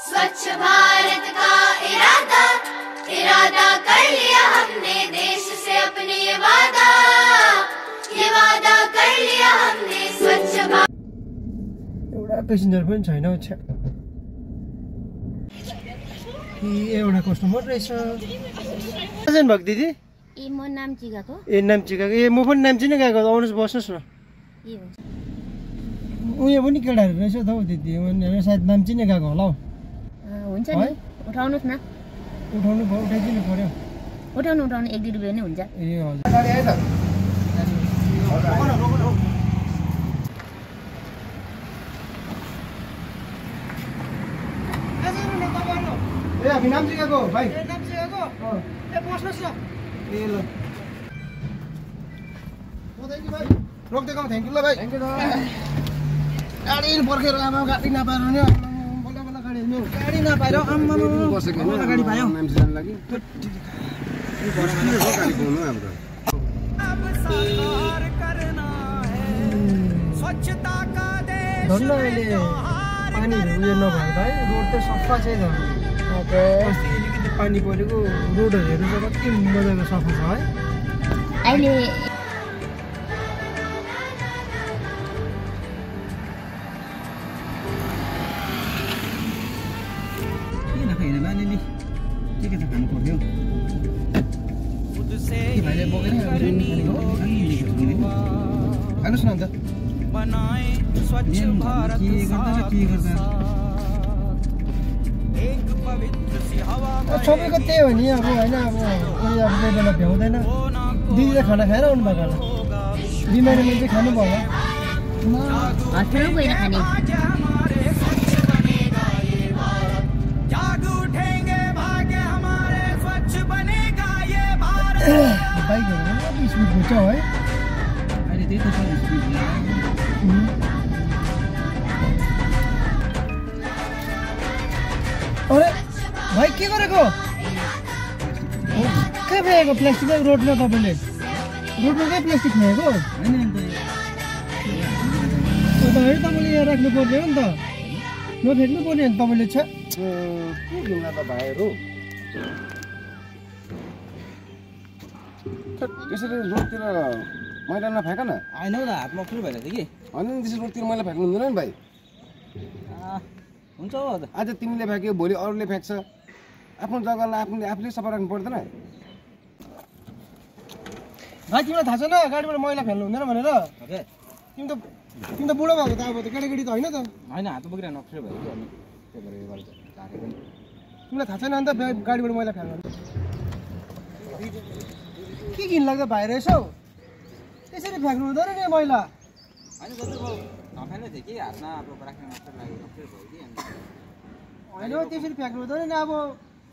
स्वच्छ भारत का इरादा इरादा कर लिया हमने देश से अपने ये वादा कर लिया हमने स्वच्छ भारत। एउटा पेसेन्जर पनि छैन छ्या एउटा कस्टमर रहेछ कजन भएको दिदी ए म नाम्ची गएको ए म पनि नाम्ची नै गएको आउनुहोस् बस्नुहोस् न उयो पनि केटाहरू रहेछ त हौ दिदी सायद नाम्ची नै गएको होला हौ हुन्छ नि उठाउनुहोस् न उठाउनु भयो उठाइदिनु पर्यो उठाउनु 1-2 रुपैयाँ नै हुन्छ ए हजुर गाडी आयो त ए हामी नाम्ची गएको भाइ नाम्ची गएको ए बस्नुहोस् न ए ल रोक्दिएको थ्याङ्क यू ल भाइ थ्याङ्क यू गाडी पर्खेर आमा गाडी नपाएर नि बल्ल बल्ल गाडी हिँड्नु गाडी नपाएर आम्मा बसेको हैन गाडी पायो नाम्ची जान लागि गाडी बोल्नु हाम्रो स्वच्छता का देश धन्न अहिले पानीहरु उयो नभए भाइ रोड त सफा छ है ओके अस्ति अलिकति पानी परेको रोडहरु हेर्नु त कति मजाको सफा छ है अहिले के त खानु पर्यो के भाइले बोकेर खानुस् न अन्त स्वच्छ भारत के गर्दा एक पवित्र सी हवा सबैको त्यही हो नि अब हैन अब कोही अब कोही बेला भ्याउँदैन दिदीले खाना खाएर आउनु भएको होला बिमारी मान्छे खानु भयो म हस्पिटल गएर खाने बाइकहरु स्पिड हुन्छ है अहिले त्यही त छ स्पिड अरे भाइ के गरेको के फ्याँकेको प्लास्टिक रोडमा तपाईले रोडमा के प्लास्टिक फ्याँकेको हैन नि त तपाईले यहाँ राख्नु पर्ने हो नि त नफ्याँक्नु पर्ने हो नि तपाईले छ के गुना त भाइहरु त्यसरी रोडतिर मैला नफ्याँक न हैन हौ हातमा फ्री भइरहेछ कि हैन त्यसरी रोडतिर मैला फ्याँक्नु हुँदैन नि भाइ हुन्छ हो आज तिमीले फ्याँक्यो भोलि अरूले फ्याँक्छ आफ्नो जग्गालाई आफूले सफा राख्नु पर्दैन भाइ तिमीलाई थाहा छैन गाडीबाट मैला फ्याल्नु हुँदैन भनेर तिमी त बुढो भएको त अब त केटाकेटी त होइन त हैन हात बोकिरहेको नक्सै भयो कि अनि त्यो भएर तिमीलाई थाहा छैन अन्त गाडीबाट मैला फ्याल्नु के किन लाग्दा भाइ रहेछ हौ त्यसरी फ्याँक्नु हुँदैन नि मैला हैन जति भयो नफ्याल्ने थियो कि हातमा अब राख्न नक्सै लाग्यो नक्सै भयो कि हैन त्यसरी फ्याँक्नु हुँदैन नि अब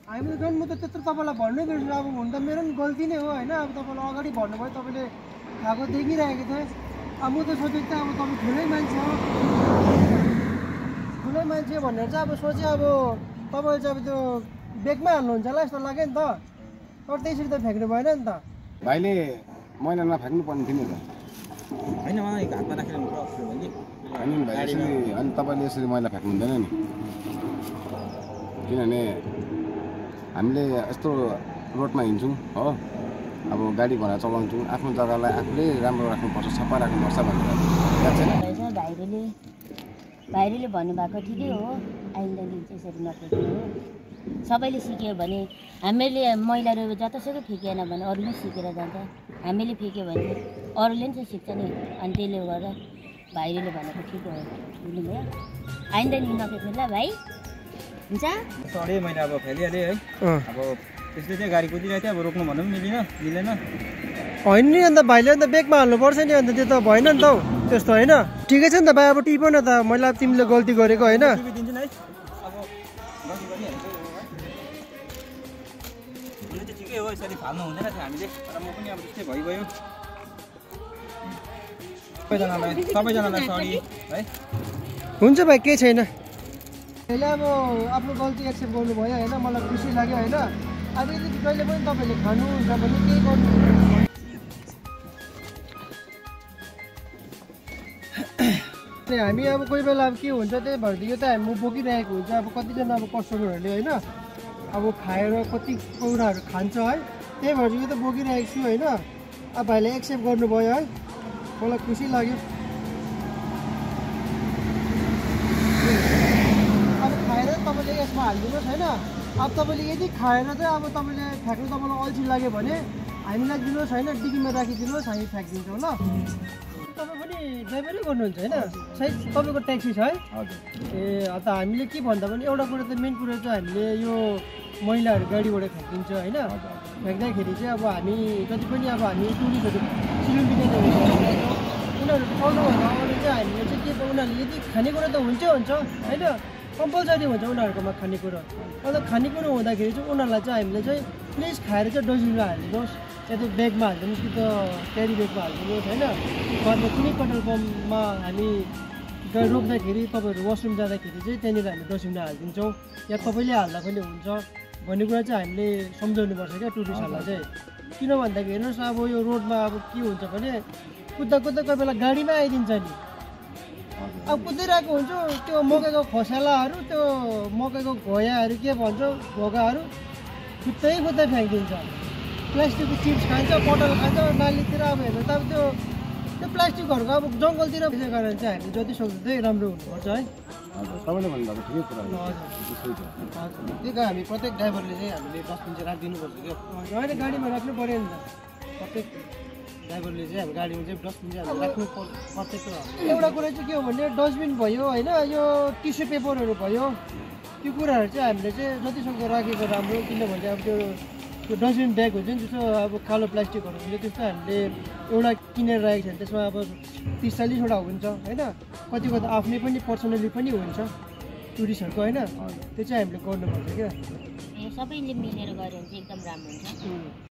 हामीले झन् म त त्यत्रो तपाईँलाई भन्नै बिर्छु अब हुन त मेरो पनि गल्ती नै हो हैन अब तपाईँलाई अगाडि भन्नुभयो तपाईँले खाएको देखिरहेको थिएँ अब म त सोचेको थिएँ अब तपाईँ ठुलै मान्छे हो ठुलै मान्छे भनेर चाहिँ अब सोचेँ अब तपाईँले चाहिँ अब त्यो बेगमा हाल्नुहुन्छ होला जस्तो लाग्यो नि त तर त्यसरी त फ्याँक्नु भएन नि त भाइले मैला नफ्याँक्नु पर्ने थियो नि त हैन मलाई हातमा राखेर हुन्छ अप्ठ्यारो भयो नि हैन नि भाइ यसरी अनि तपाईँले यसरी मैला फ्याँक्नु हुँदैन नि किनभने हामीले यस्तो रोडमा हिँड्छौँ हो अब गाडी घोडा चलाउँछौँ आफ्नो जग्गालाई आफूले राम्रो राख्नुपर्छ सफा राख्नुपर्छ भनेर भाइले भन्नुभएको ठिकै हो आइन्दादेखि चाहिँ यसरी नफ्याँक्नु हो सबैले सिक्यो भने हामीले मैलाहरू जतासुकै फ्याँकेन भने अरू पनि सिकेर जान्छ हामीले फ्याँक्यो भने अरूले पनि चाहिँ सिक्छ नि अनि त्यसले गर्दा भाइले भनेको ठिक हो बुझ्नुभयो आइन्दादेखि नफ्याँक्नु ल भाइ हुन्छ सडे मैले अब फ्यालिहालेँ है अब त्यसले चाहिँ गाडी कुदिरहेको थियो अब रोक्नु भन्नु पनि मिलेन होइन नि अन्त भाइले अन्त बेगमा हाल्नुपर्छ नि अन्त त्यो त भएन नि त हौ त्यस्तो होइन ठिकै छ नि त भाइ अब टिप न त मैले तिमीले गल्ती गरेको होइन दिन्छु नि है अब गल्ती गरिहाल्छु हुनु चाहिँ ठिकै हो यसरी फाल्नु हुँदैन थियो हामीले तर म पनि अब त्यस्तै भइगयो सबैजनालाई सरी है हुन्छ भाइ केही छैन अहिले अब आफ्नो गल्ती एक्सेप्ट गर्नुभयो होइन मलाई खुसी लाग्यो होइन अब यदि कहिले पनि तपाईँले खानुहुन्छ भने केही गर्नु हामी अब कोही बेला अब के हुन्छ त्यही भएर यो त हामी बोकिरहेको हुन्छ अब कतिजना अब कस्टमरहरूले होइन अब खाएर कति कुराहरू खान्छ है त्यही भएर यो त बोकिरहेको छु होइन अब भाइले एक्सेप्ट गर्नुभयो है मलाई खुसी लाग्यो अब खाएर तपाईँले यसमा हालिदिनुहोस् होइन अब तपाईँले यदि खाएर चाहिँ अब तपाईँले फ्याँक्नु तपाईँलाई अल्छी लाग्यो भने हामीलाई दिनुहोस् होइन डिकीमा राखिदिनुहोस् हामी फ्याँकिदिन्छौँ ल तपाईँ पनि ड्राइभरै गर्नुहुन्छ होइन सायद तपाईँको ट्याक्सी छ है ए अन्त हामीले के भन्दा पनि एउटा कुरो त मेन कुरो चाहिँ हामीले यो मैलाहरू गाडीबाट फ्याँकिन्छ होइन फ्याँक्दाखेरि चाहिँ अब हामी जति पनि अब हामी टुरिस्टहरू सिलगढीदेखि उनीहरू पाउनुभन्दा अगाडि चाहिँ हामीले चाहिँ के उनीहरूले यदि खानेकुरा त हुन्छै हुन्छ होइन कम्पलसरी हुन्छ उनीहरूकोमा खानेकुरो अन्त खानेकुरो हुँदाखेरि चाहिँ उनीहरूलाई चाहिँ हामीले चाहिँ प्लिज खाएर चाहिँ डस्टबिनमा हालिदिनुहोस् या त ब्यागमा हालिदिनुहोस् कि त क्यारी ब्यागमा हालिदिनुहोस् होइन घरमा कुनै पेट्रोल पम्पमा हामी रोक्दाखेरि तपाईँहरू वासरुम जाँदाखेरि चाहिँ त्यहाँनिर हामी डस्टबिनमा हालिदिन्छौँ या तपाईँले हाल्दा पनि हुन्छ भन्ने कुरा चाहिँ हामीले सम्झाउनुपर्छ क्या टुरिस्टहरूलाई चाहिँ किन भन्दाखेरि हेर्नुहोस् अब यो रोडमा अब के हुन्छ भने कुद्दा कुद्दा कोही बेला गाडीमा आइदिन्छ नि अब कुदिरहेको हुन्छु त्यो मकैको खोसेलाहरू त्यो मकैको घोयाहरू के भन्छ भोगाहरू खुत्तै फ्याँकिदिन्छ प्लास्टिकको चिप्स खान्छ बोतल खान्छ नालीतिर अब हेर्नु त अब त्यो प्लास्टिकहरूको अब जङ्गलतिर त्यसै कारण चाहिँ हामी जति सक्दो चाहिँ राम्रो हुनुपर्छ है सबैले भन्नुभएको ठिकै कुरा हो हजुर त्यही त हामी प्रत्येक ड्राइभरले चाहिँ हामीले डस्टबिन चाहिँ राखिदिनुपर्छ क्या होइन गाडीमा राख्नु पऱ्यो नि त प्रत्येक ड्राइभरले चाहिँ अब गाडीमा चाहिँ डस्टबिन चाहिँ हामी राख्नु पर्छ एउटा कुरा चाहिँ के हो भने डस्टबिन भयो होइन यो टिस्यु पेपरहरू भयो त्यो कुराहरू चाहिँ हामीले चाहिँ जति सक्दो राखेको राम्रो किनभने अब त्यो डस्टबिन ब्याग हुन्छ नि त्यस्तो अब कालो प्लास्टिकहरू हुन्छ त्यस्तो हामीले एउटा किनेर राखेको छ भने त्यसमा अब 30-40वटा हुन्छ होइन कतिको त आफ्नै पनि पर्सनली पनि हुन्छ टुरिस्टहरूको होइन त्यो चाहिँ हामीले गर्नुपर्छ क्या सबैले मिलेर गऱ्यो भने चाहिँ एकदम राम्रो हुन्छ